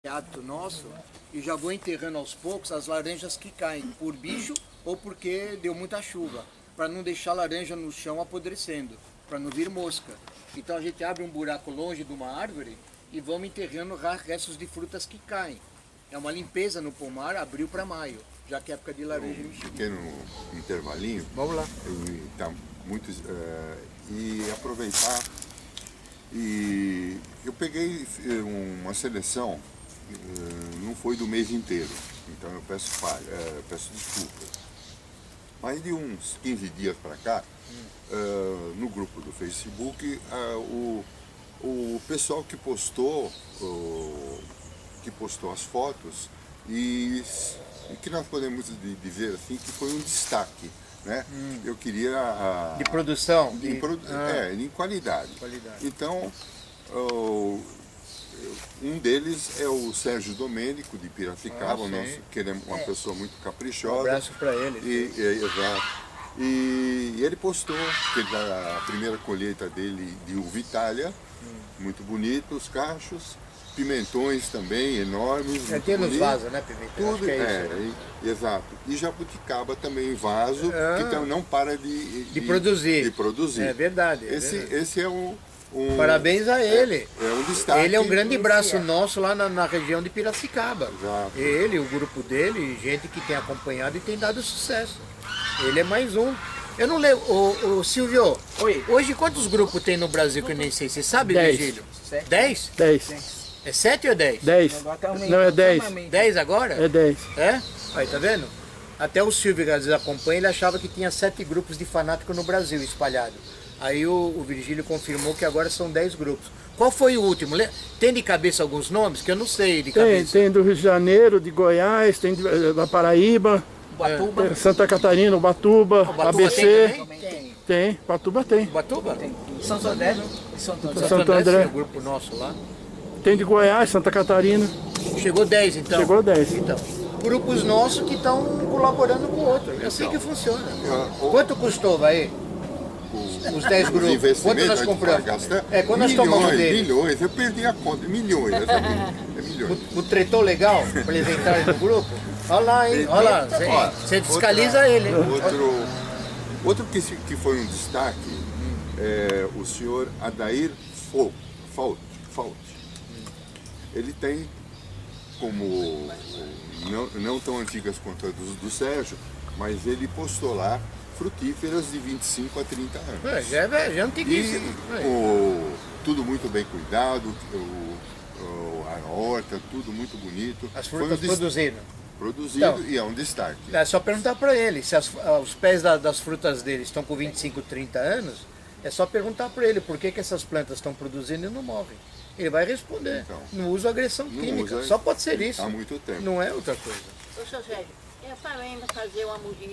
hábito nosso e já vou enterrando aos poucos as laranjas que caem por bicho ou porque deu muita chuva, para não deixar a laranja no chão apodrecendo, para não vir mosca. Então a gente abre um buraco longe de uma árvore e vamos enterrando restos de frutas que caem. É uma limpeza no pomar, abril para maio, já que é época de laranja Um pequeno intervalinho. Vamos lá. Tá muito, e aproveitar. E eu peguei uma seleção, não foi do mês inteiro, então eu peço desculpas. Mas de uns 15 dias para cá, no grupo do Facebook, o pessoal que postou as fotos e que nós podemos dizer assim que foi um destaque, né? Eu queria De produção? Em qualidade. Então, um deles é o Sérgio Domênico, de Piracicaba, que ele é uma pessoa muito caprichosa. Um abraço para ele. Exato. E ele postou que a primeira colheita dele de uva Itália, muito bonito, os cachos, pimentões também enormes. Tem nos vasos, né, pimentão? Tudo, exato. E jabuticaba também em vaso, que então não para de produzir. É verdade. Esse é um parabéns a ele. É um destaque. Ele é um grande braço nosso lá na região de Piracicaba. Exato. Ele, o grupo dele, gente que tem acompanhado e tem dado sucesso. Ele é mais um. Eu não lembro. Ô Silvio, Oi. Hoje quantos grupos tem no Brasil que eu nem sei? Você sabe, 10. Virgílio? 7. 10? 10. É 7 ou 10? 10. Não, é 10. 10 agora? É 10. É? Aí, tá vendo? Até o Silvio, que às vezes acompanha, ele achava que tinha 7 grupos de fanáticos no Brasil espalhados. Aí o Virgílio confirmou que agora são 10 grupos. Qual foi o último? Tem de cabeça alguns nomes que eu não sei de cabeça? Tem do Rio de Janeiro, de Goiás, tem da Paraíba, Ubatuba. Santa Catarina, Ubatuba, Ubatuba ABC. Tem. Tem, Ubatuba tem. Ubatuba? Tem. Santo André. Santo André. O grupo nosso lá. Tem de Goiás, Santa Catarina. Chegou 10 então? Chegou 10. Então, grupos nossos que estão colaborando com o outro. É assim que funciona. Quanto custou, vai? Os 10 grupos. Quanto nós compramos? Quando nós tomamos dele. Milhões, eu perdi a conta. Milhões, é milhões. O tretou legal para eles entrarem no grupo? Olha lá, hein? Olha lá. Você fiscaliza ele, hein? Outro que foi um destaque é o senhor Adair Faut. Ele tem, como não tão antigas quanto a do Sérgio, mas ele postou lá frutíferas de 25 a 30 anos. Já é antiguíssimo. Tudo muito bem cuidado, a horta, tudo muito bonito. As frutas produzindo. Então, e é um destaque. É só perguntar para ele se os pés das frutas dele estão com 25, 30 anos. É só perguntar para ele por que essas plantas estão produzindo e não morrem. Ele vai responder. Então, não usa agressão química. Só pode ser isso. Há muito tempo. Não é outra coisa. Ô, seu Sérgio, eu falei ainda fazer uma muda de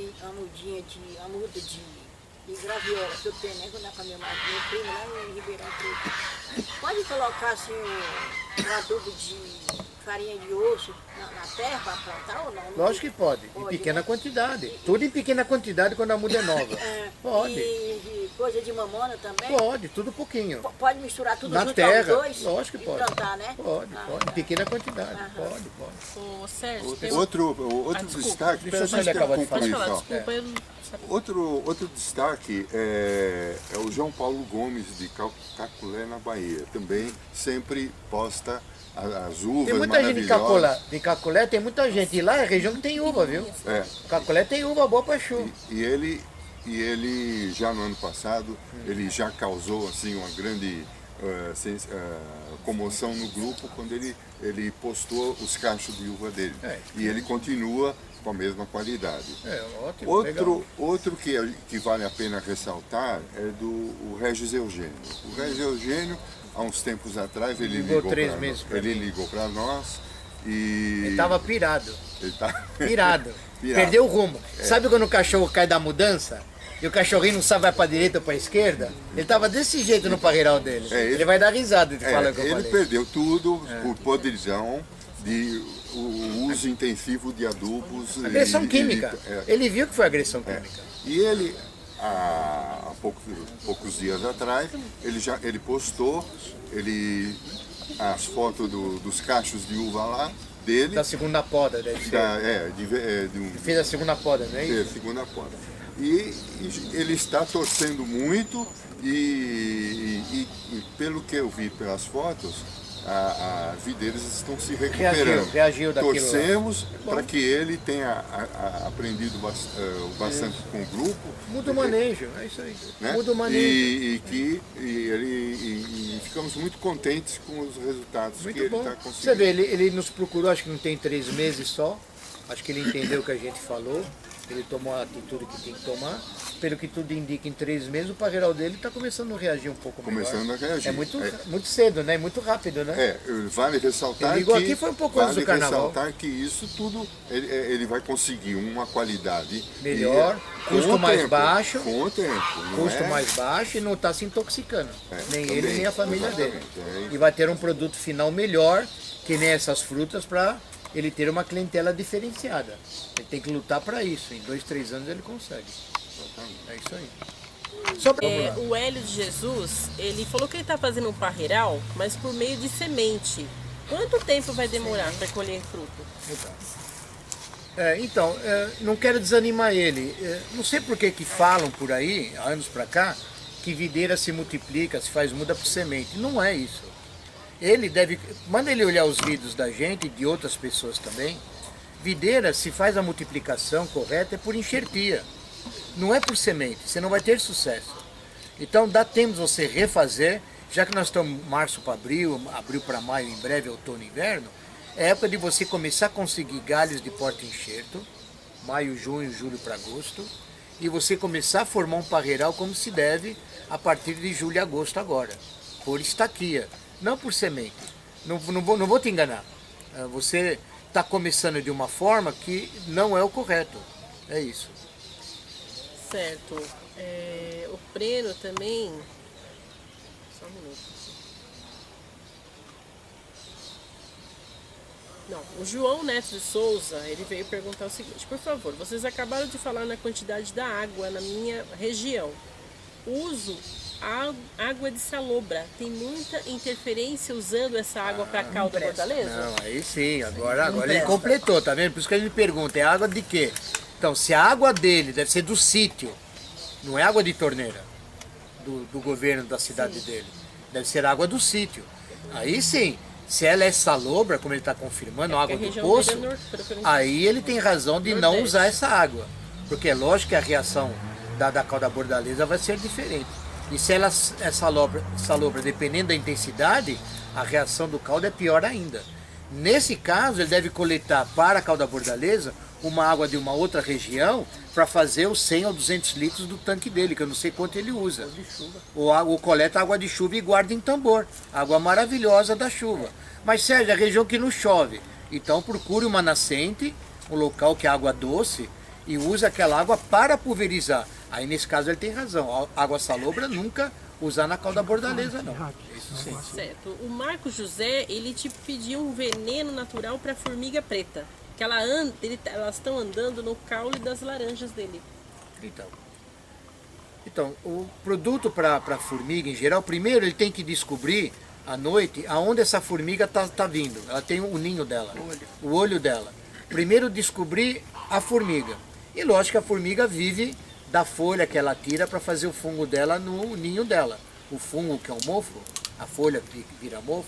graviola que eu tenho, né? Quando eu com a minha prima lá em Ribeirão Preto. Pode colocar assim um adubo de farinha de osso na terra para plantar ou não? Lógico que pode, em pequena quantidade. Tudo em pequena quantidade quando a muda é nova. Pode. E coisa de mamona também? Pode, tudo pouquinho. Pode misturar tudo Na junto terra, aos dois? lógico que pode. E plantar, né? Pode. Em pequena quantidade. Pode. Ô, Sérgio, tem Outro destaque, Deixa eu só ele acabar de falar. Pode falar, só. desculpa, eu não... Outro destaque é o João Paulo Gomes, de Caculé, na Bahia. Também sempre posta as uvas Tem muita gente maravilhosas. de Caculé, tem muita gente. E lá é região que tem uva, viu? Caculé tem uva boa para chuva. E ele já no ano passado, ele já causou assim uma grande comoção no grupo quando ele postou os cachos de uva dele. E ele continua com a mesma qualidade. Ótimo, legal. Outro que vale a pena ressaltar é o Regis Eugênio. O Regis Eugênio, há uns tempos atrás, ele ligou para nós e... Ele estava pirado. Pirado. Perdeu o rumo. Sabe quando o cachorro cai da mudança? E o cachorrinho não sabe vai para a direita ou para a esquerda? Ele estava desse jeito no parreiral dele. Ele vai dar risada de falar o que eu falei. Ele perdeu tudo por podridão de o uso intensivo de adubos. Agressão química. Ele viu que foi agressão química. E ele, há poucos dias atrás, ele postou, ele as fotos dos cachos de uva lá, dele. Da segunda poda, deve ser. Fez a segunda poda, não é isso? Segunda poda. E ele está torcendo muito e pelo que eu vi pelas fotos, as videiras estão se recuperando. Reagiu daquilo. Torcemos para que ele tenha aprendido bastante com o grupo. Muda o manejo, é isso aí. Né? Muda o manejo. E ficamos muito contentes com os resultados Muito que ele bom. está conseguindo. Você vê, ele nos procurou, acho que não tem 3 meses só. Acho que ele entendeu o que a gente falou. Ele tomou a atitude que tem que tomar. Pelo que tudo indica, em 3 meses o parreiral dele está começando a reagir um pouco melhor. Começando a reagir. É muito cedo, né? Muito rápido, né? Vale ressaltar Ele ligou aqui foi um pouco antes do carnaval. Ressaltar que isso tudo ele vai conseguir uma qualidade Melhor, custo mais baixo. Com o tempo. Custo mais baixo e não está se intoxicando. Nem também, ele, nem a família dele. exatamente. E vai ter um produto final melhor, que nem essas frutas, para ele ter uma clientela diferenciada. Ele tem que lutar para isso. Em 2, 3 anos ele consegue. É isso aí. Só pra... O Hélio de Jesus, ele falou que ele está fazendo um parreiral, mas por meio de semente. Quanto tempo vai demorar para colher fruto? Não quero desanimar ele. Não sei por que falam por aí, há anos para cá, que videira se multiplica, se faz muda por semente. Não é isso. Manda ele olhar os vídeos da gente e de outras pessoas também. Videira, se faz a multiplicação correta, é por enxertia. Não é por semente, você não vai ter sucesso. Então dá tempo de você refazer, já que nós estamos março para abril para maio, em breve outono e inverno, é época de você começar a conseguir galhos de porta-enxerto, maio, junho, julho para agosto, e você começar a formar um parreiral como se deve a partir de julho e agosto agora, por estaquia, não por semente. Não vou te enganar, você está começando de uma forma que não é o correto, é isso. Certo. O Breno também... Só um minuto. Não, o João Neto de Souza, ele veio perguntar o seguinte: por favor, vocês acabaram de falar na quantidade da água na minha região. Uso água de salobra. Tem muita interferência usando essa água para cal da Bordaleza? Não, aí sim, agora ele completou, tá vendo? Por isso que a gente pergunta, é água de quê? Então, se a água dele deve ser do sítio, não é água de torneira do governo da cidade dele, deve ser água do sítio. Aí sim, se ela é salobra, como ele está confirmando, água do poço, aí ele tem razão de não usar essa água. Porque é lógico que a reação da cal da Bordaleza vai ser diferente. E se ela é salobra, dependendo da intensidade, a reação do caldo é pior ainda. Nesse caso, ele deve coletar para a cal da Bordaleza uma água de uma outra região para fazer os 100 ou 200 litros do tanque dele, que eu não sei quanto ele usa. Ou coleta água de chuva e guarda em tambor. Água maravilhosa da chuva. Mas, Sérgio, é a região que não chove. Então, procure uma nascente, um local que é água doce, e use aquela água para pulverizar. Aí, nesse caso, ele tem razão. Água salobra nunca usar na cal da Bordaleza, não. Isso sim. Certo. O Marco José, ele te pediu um veneno natural para formiga preta. Que elas estão andando no caule das laranjas dele. Então o produto para formiga em geral, primeiro ele tem que descobrir à noite aonde essa formiga tá vindo. Ela tem o ninho dela, o olho dela. Primeiro descobrir a formiga. E lógico que a formiga vive da folha que ela tira para fazer o fungo dela no ninho dela. O fungo, que é o mofo, a folha que vira mofo,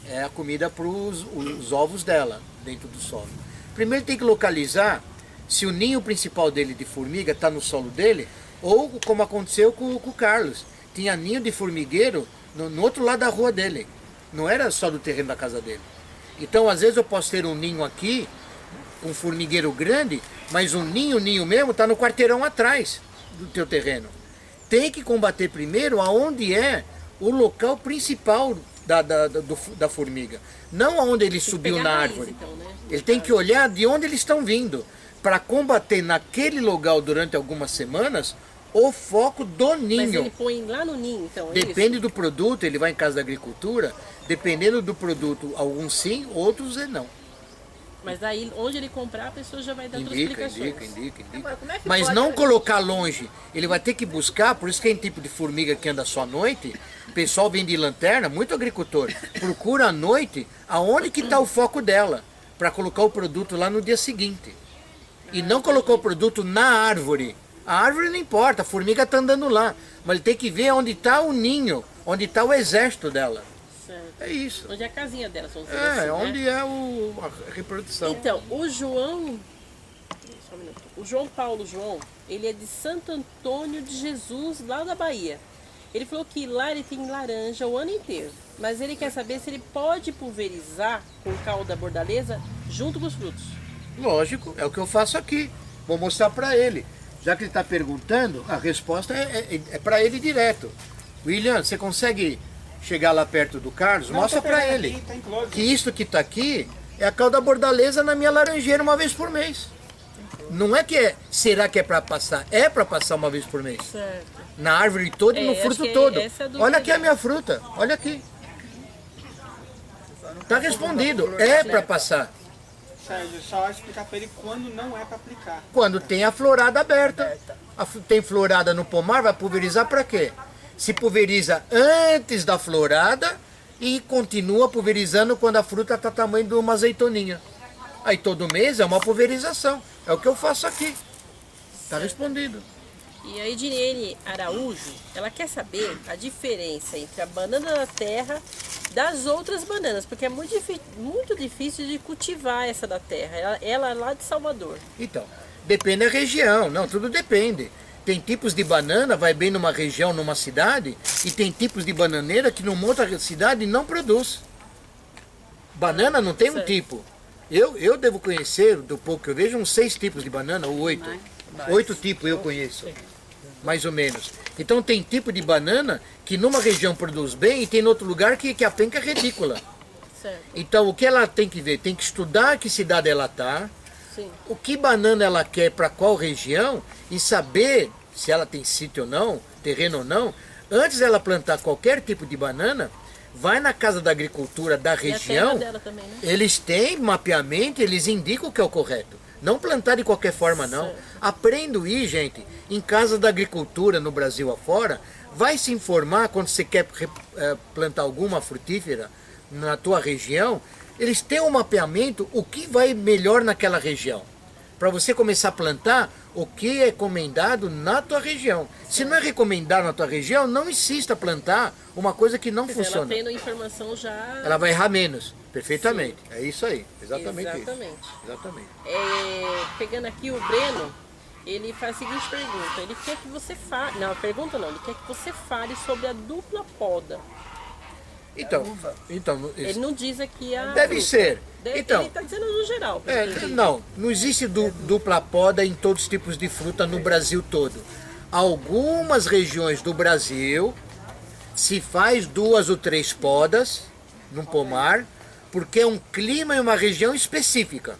é a comida para os ovos dela dentro do solo. Primeiro tem que localizar se o ninho principal dele de formiga está no solo dele, ou como aconteceu com o Carlos. Tinha ninho de formigueiro no outro lado da rua dele. Não era só do terreno da casa dele. Então, às vezes eu posso ter um ninho aqui, um formigueiro grande, mas o ninho mesmo está no quarteirão atrás do teu terreno. Tem que combater primeiro aonde é o local principal da formiga. Não aonde ele subiu na árvore. Então, né? Ele tem que olhar de onde eles estão vindo, para combater naquele local durante algumas semanas o foco do ninho. Mas ele põe lá no ninho, então, é Depende isso? do produto, ele vai em casa da agricultura, dependendo do produto, alguns sim, outros não. Mas aí, onde ele comprar, a pessoa já vai dar todas as Indica, explicações. indica. Agora, como é que Mas pode- não colocar longe. Ele vai ter que buscar, por isso que tem tipo de formiga que anda só à noite. O pessoal vem de lanterna, muito agricultor. Procura à noite aonde que está o foco dela, para colocar o produto lá no dia seguinte. E não colocou o produto na árvore. A árvore não importa, a formiga está andando lá. Mas ele tem que ver onde está o ninho, onde está o exército dela. Certo. É isso. Onde é a casinha dela, vamos dizer assim, É, né? onde é a reprodução. Então, o João... Só um minuto. O João Paulo ele é de Santo Antônio de Jesus, lá da Bahia. Ele falou que lá ele tem laranja o ano inteiro. Mas ele quer saber se ele pode pulverizar com cal da bordaleza junto com os frutos. Lógico, é o que eu faço aqui. Vou mostrar para ele. Já que ele está perguntando, a resposta é para ele direto. William, você consegue chegar lá perto do Carlos? Mostra para ele que isso que está aqui é a cal da bordaleza na minha laranjeira uma vez por mês. Não é que será que é para passar? É para passar uma vez por mês. Certo. Na árvore toda e no acho fruto que todo. essa é a dúvida Olha aqui a dele. minha fruta, olha aqui. Está respondido, é para passar. Sérgio, só explicar para ele quando não é para aplicar. Quando tem a florada aberta. Tem florada no pomar, vai pulverizar para quê? Se pulveriza antes da florada e continua pulverizando quando a fruta está tamanho de uma azeitoninha. Aí todo mês é uma pulverização. É o que eu faço aqui. Está respondido. E a Edilene Araújo, ela quer saber a diferença entre a banana da terra das outras bananas, porque é muito difícil de cultivar essa da terra. Ela é lá de Salvador. Então, depende da região. Não, tudo depende. Tem tipos de banana, vai bem numa região, numa cidade, e tem tipos de bananeira que numa outra cidade não produz. Banana não tem um Certo. tipo. Eu devo conhecer, do pouco que eu vejo, uns 6 tipos de banana, ou 8. 8 tipos eu conheço, mais ou menos. Então tem tipo de banana que numa região produz bem e tem em outro lugar que a penca é ridícula. Certo. Então o que ela tem que ver? Tem que estudar que cidade ela está, Sim. o que banana ela quer para qual região e saber se ela tem sítio ou não, terreno ou não. Antes dela plantar qualquer tipo de banana, vai na Casa da Agricultura da E a terra região, dela também, né? eles têm mapeamento, eles indicam o que é o correto. Não plantar de qualquer forma, não. Certo. Aprendo aí, gente, em Casa da Agricultura no Brasil afora, vai se informar quando você quer plantar alguma frutífera na tua região, eles têm um mapeamento, o que vai melhor naquela região. Para você começar a plantar o que é recomendado na tua região. Se não é recomendado na tua região, não insista a plantar uma coisa que não Quer dizer, funciona. ela tendo informação já... Ela vai errar menos. Perfeitamente. É isso aí. Exatamente, Exatamente. isso. Exatamente. Pegando aqui o Breno, ele faz a seguinte pergunta. Ele quer que você fale... Não, pergunta não. Ele quer que você fale sobre a dupla poda. Então, Ele não diz aqui a... deve fruta. ser. Ele Então, está dizendo no geral. pelo que eu entendi. não existe dupla poda em todos os tipos de fruta no Brasil todo. Algumas regiões do Brasil se faz 2 ou 3 podas num pomar, porque é um clima e uma região específica.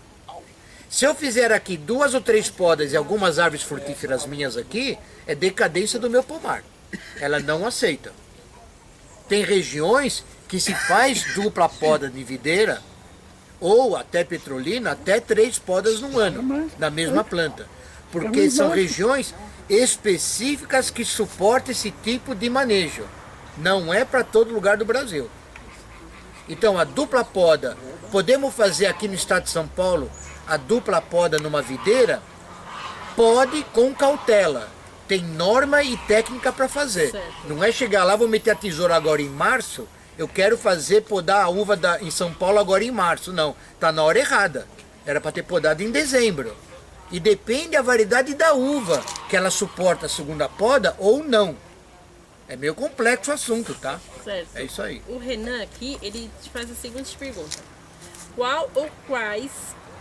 Se eu fizer aqui 2 ou 3 podas e algumas árvores frutíferas minhas aqui, é decadência do meu pomar. Ela não aceita. Tem regiões que se faz dupla poda de videira ou até petrolina, até 3 podas no ano, na mesma planta. Porque são regiões específicas que suportam esse tipo de manejo. Não é para todo lugar do Brasil. Então a dupla poda, podemos fazer aqui no estado de São Paulo a dupla poda numa videira? Pode, com cautela. Tem norma e técnica para fazer. Certo. Não é chegar lá, vou meter a tesoura agora em março, eu quero podar a uva em São Paulo agora em março. Não, está na hora errada. Era para ter podado em dezembro. E depende da variedade da uva, que ela suporta a segunda poda ou não. É meio complexo o assunto, tá? Certo. É isso aí. O Renan aqui, ele te faz a seguinte pergunta. Qual ou quais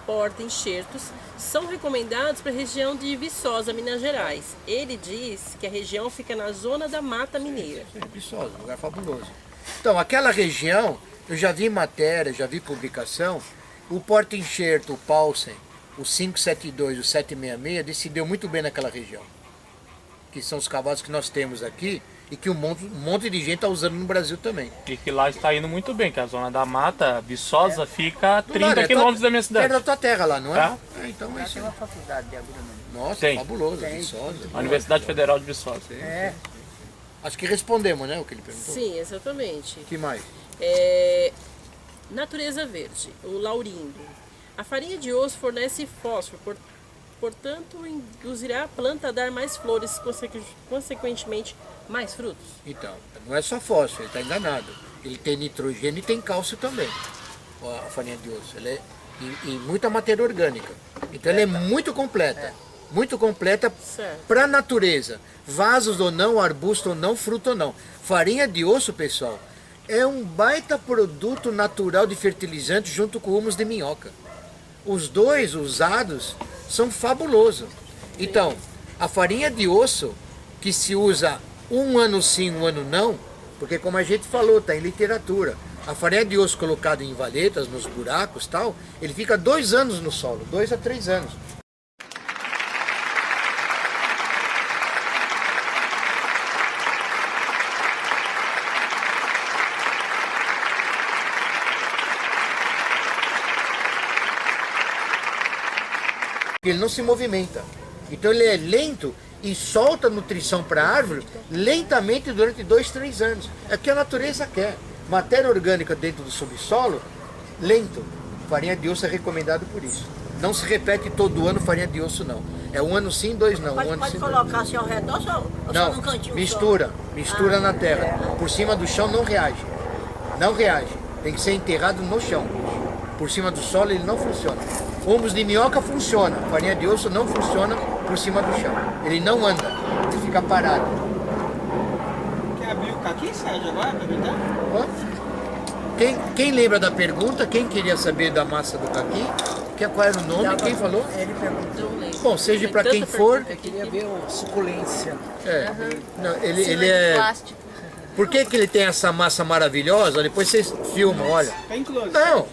porta-enxertos são recomendados para a região de Viçosa, Minas Gerais? Ele diz que a região fica na zona da Mata Mineira. É Viçosa, um lugar fabuloso. Então, aquela região, eu já vi matéria, já vi publicação, o porta-enxerto, o Paulsen, o 572 e o 766, decidiu muito bem naquela região. Que são os cavalos que nós temos aqui, e que um monte de gente está usando no Brasil também. E que lá está indo muito bem, que a zona da mata, Viçosa, fica a Do 30 lado, quilômetros da minha cidade. Perto da tua terra lá, não é? Tá. Então é isso. Tem uma faculdade de agronomia. Nossa, Tem. fabuloso. Viçosa. A Universidade Federal de Viçosa. É. Acho que respondemos, né, o que ele perguntou. Sim, exatamente. O que mais? Natureza verde, o laurindo. A farinha de osso fornece fósforo, portanto, induzirá a planta a dar mais flores, consequentemente, mais frutos. Então, não é só fósforo, ele está enganado. Ele tem nitrogênio e tem cálcio também, a farinha de osso. Ela é e muita matéria orgânica. Então ela é muito completa. Muito completa para a natureza. Vasos ou não, arbusto ou não, fruto ou não. Farinha de osso, pessoal, é um baita produto natural de fertilizante junto com o humus de minhoca. Os dois usados são fabulosos. Então, a farinha de osso, que se usa um ano sim, um ano não, porque como a gente falou, está em literatura, a farinha de osso colocada em valetas, nos buracos tal, ele fica 2 anos no solo, 2 a 3 anos. Ele não se movimenta. Então ele é lento e solta nutrição para a árvore lentamente durante 2, 3 anos. É o que a natureza quer. Matéria orgânica dentro do subsolo, lento. Farinha de osso é recomendado por isso. Não se repete todo ano farinha de osso, não. É 1 ano sim, 2 não. Pode colocar assim ao redor ou só não, num cantinho mistura na terra. Por cima do chão não reage. Não reage. Tem que ser enterrado no chão. Por cima do solo ele não funciona. Humus de minhoca funciona, farinha de osso não funciona por cima do chão. Ele não anda, ele fica parado. Quer abrir o caqui, Sérgio, agora, para evitar? Quem lembra da pergunta? Quem queria saber da massa do caqui? Qual era o nome? Quem falou? Ele perguntou. Bom, seja para quem for. Eu queria ver a suculência. Não, ele é... Plástico. Por que ele tem essa massa maravilhosa? Depois vocês filmam, olha. Tá incluso. Não,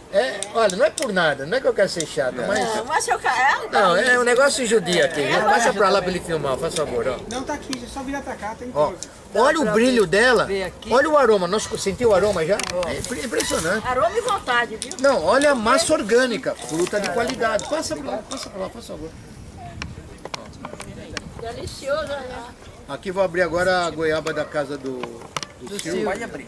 olha, não é por nada, não é que eu quero ser chato, mas... Mas seu cara... Não, é um negócio judia aqui. Passa pra lá pra ele filmar, faz favor, ó. Não tá aqui, é só virar pra cá, tá Ó, incluso. olha o brilho dela, ver aqui. olha o aroma. Sentiu o aroma já? É impressionante. Aroma e vontade, viu? Não, olha a massa orgânica, fruta de qualidade. Passa pra lá, faz favor. Delicioso, né? Aqui vou abrir agora a goiaba da casa do Silvio. Pode abrir.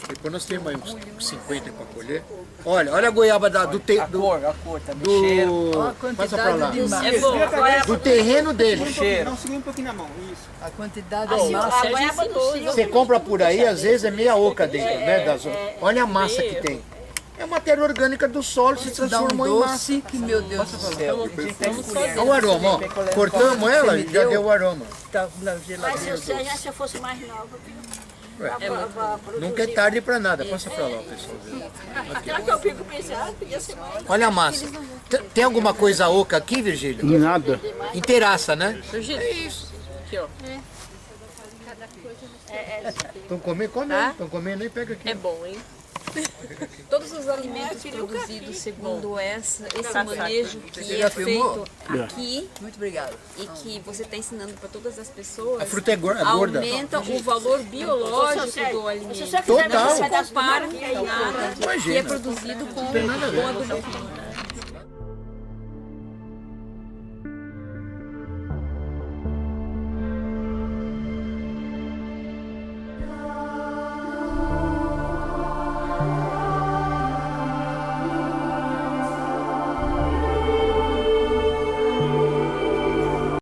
Depois nós temos aí uns 50 para colher. Olha a goiaba A cor tá do cheiro. Olha a passa pra lá. quantidade de massa. É bom. Do terreno dele. Não, segura um pouquinho na mão, isso. A quantidade Assim, de a massa. goiaba do Silvio. Você compra por aí, às vezes é meia oca dentro, né? Olha a massa que tem. É matéria orgânica do solo, se Dá um transformou em massa. doce que, meu Deus do céu. Olha o aroma, ó. Cortamos ela, já deu o aroma. Tá na Mas geladeira. se eu fosse mais nova, Nunca é tarde pra nada. Passa pra lá, pessoal. Será que eu fico pensando? Podia ser mais. Olha a massa. Tem alguma coisa oca aqui, Virgílio? Nada. Inteiraça, né? É isso. Aqui, ó. Estão comendo? Come aí. Estão comendo aí, pega aqui. É bom, hein? Todos os alimentos produzidos segundo esse manejo que já é filmou? feito aqui Muito obrigado. e que você está ensinando para todas as pessoas, A fruta é gorda. aumenta o valor biológico do alimento. Se você quiser Total. um pedaço Compara do com caqui aí, nada que é Imagina. produzido com Não tem nada a ver. adubo químico.